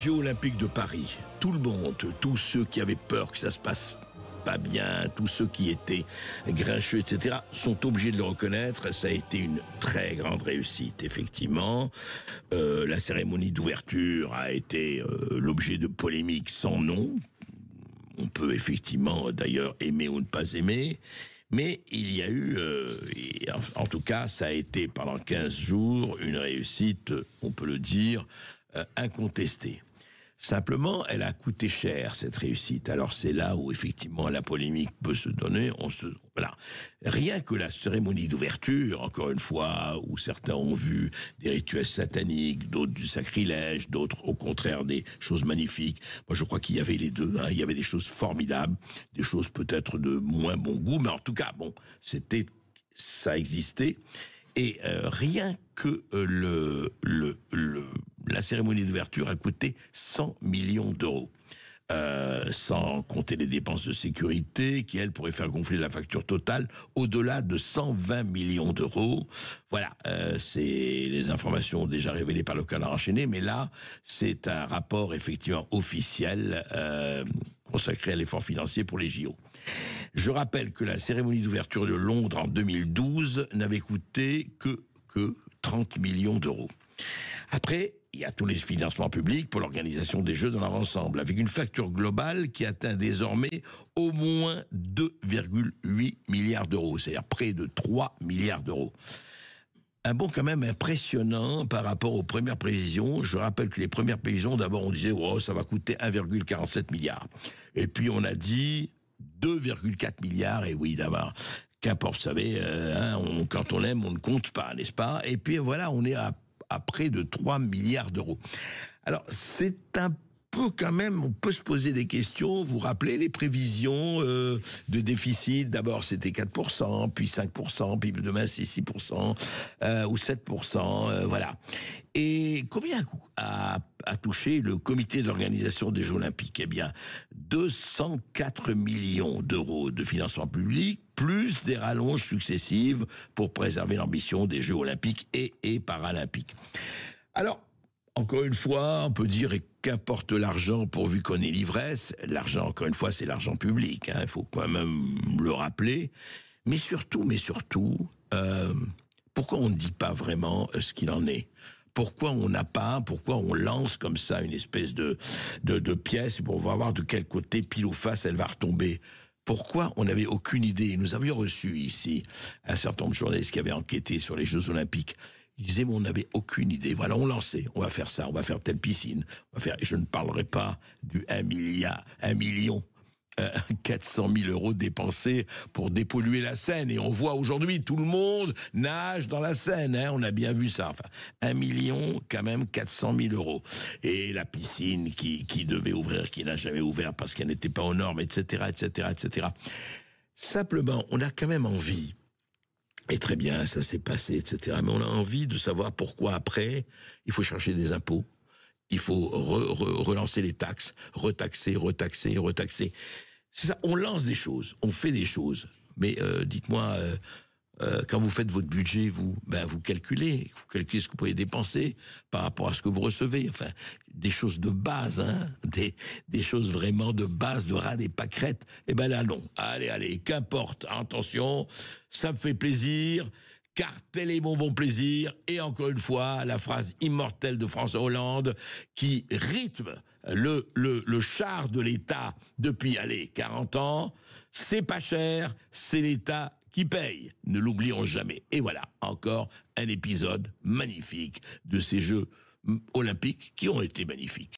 Jeux Olympiques de Paris, tout le monde, tous ceux qui avaient peur que ça se passe pas bien, tous ceux qui étaient grincheux, etc., sont obligés de le reconnaître. Ça a été une très grande réussite, effectivement. La cérémonie d'ouverture a été l'objet de polémiques sans nom. On peut effectivement, d'ailleurs, aimer ou ne pas aimer. Mais il y a eu, en tout cas, ça a été pendant 15 jours une réussite, on peut le dire, incontestée. Simplement, elle a coûté cher, cette réussite. Alors c'est là où, effectivement, la polémique peut se donner. Voilà. Rien que la cérémonie d'ouverture, encore une fois, où certains ont vu des rituels sataniques, d'autres du sacrilège, d'autres, au contraire, des choses magnifiques. Moi, je crois qu'il y avait les deux. Hein. Il y avait des choses formidables, des choses peut-être de moins bon goût, mais en tout cas, bon, ça existait. Et rien que la cérémonie d'ouverture a coûté 100 millions d'euros. Sans compter les dépenses de sécurité qui, elles, pourraient faire gonfler la facture totale au-delà de 120 millions d'euros. Voilà, c'est les informations déjà révélées par le Canard enchaîné, mais là, c'est un rapport effectivement officiel consacré à l'effort financier pour les JO. Je rappelle que la cérémonie d'ouverture de Londres en 2012 n'avait coûté que 30 millions d'euros. Après, il y a tous les financements publics pour l'organisation des Jeux dans leur ensemble, avec une facture globale qui atteint désormais au moins 2,8 milliards d'euros, c'est-à-dire près de 3 milliards d'euros. Un bond quand même impressionnant par rapport aux premières prévisions. Je rappelle que les premières prévisions, d'abord on disait oh, ça va coûter 1,47 milliard. Et puis on a dit 2,4 milliards, et oui d'abord. Qu'importe, vous savez, quand on aime, on ne compte pas, n'est-ce pas? Et puis voilà, on est à près de 3 milliards d'euros. Alors, c'est un peu quand même, on peut se poser des questions. Vous vous rappelez les prévisions de déficit? D'abord, c'était 4%, puis 5%, puis demain, c'est 6%, ou 7%, voilà. Et combien a touché le comité d'organisation des Jeux Olympiques? Eh bien, 204 millions d'euros de financement public, plus des rallonges successives pour préserver l'ambition des Jeux Olympiques et Paralympiques. Alors, encore une fois, on peut dire, et qu'importe l'argent pourvu qu'on ait l'ivresse, l'argent, encore une fois, c'est l'argent public, hein, il faut quand même le rappeler, mais surtout, pourquoi on ne dit pas vraiment ce qu'il en est? Pourquoi on lance comme ça une espèce de pièce, on va voir de quel côté, pile ou face, elle va retomber? Pourquoi on n'avait aucune idée? Nous avions reçu ici un certain nombre de journalistes qui avaient enquêté sur les Jeux Olympiques. Ils disaient, mais on n'avait aucune idée. Voilà, on lançait. On va faire ça, on va faire telle piscine. Je ne parlerai pas du 1 million 400 000 euros dépensés pour dépolluer la Seine. Et on voit aujourd'hui, tout le monde nage dans la Seine. Hein, on a bien vu ça. Enfin, 1 million, quand même, 400 000 euros. Et la piscine qui devait ouvrir, qui n'a jamais ouvert parce qu'elle n'était pas aux normes, etc., etc., etc. Simplement, on a quand même envie. Et très bien, ça s'est passé, etc. Mais on a envie de savoir pourquoi après, il faut chercher des impôts. Il faut relancer les taxes, retaxer. C'est ça, on lance des choses, on fait des choses. Mais dites-moi, quand vous faites votre budget, vous calculez ce que vous pouvez dépenser par rapport à ce que vous recevez. Enfin, des choses de base, hein, des choses vraiment de base, de ras des pâquerettes. Eh ben là, non. Allez, qu'importe. Attention, ça me fait plaisir. Car tel est mon bon plaisir. Et encore une fois, la phrase immortelle de François Hollande qui rythme le char de l'État depuis, 40 ans. C'est pas cher, c'est l'État qui paye. Ne l'oublions jamais. Et voilà, encore un épisode magnifique de ces Jeux Olympiques qui ont été magnifiques.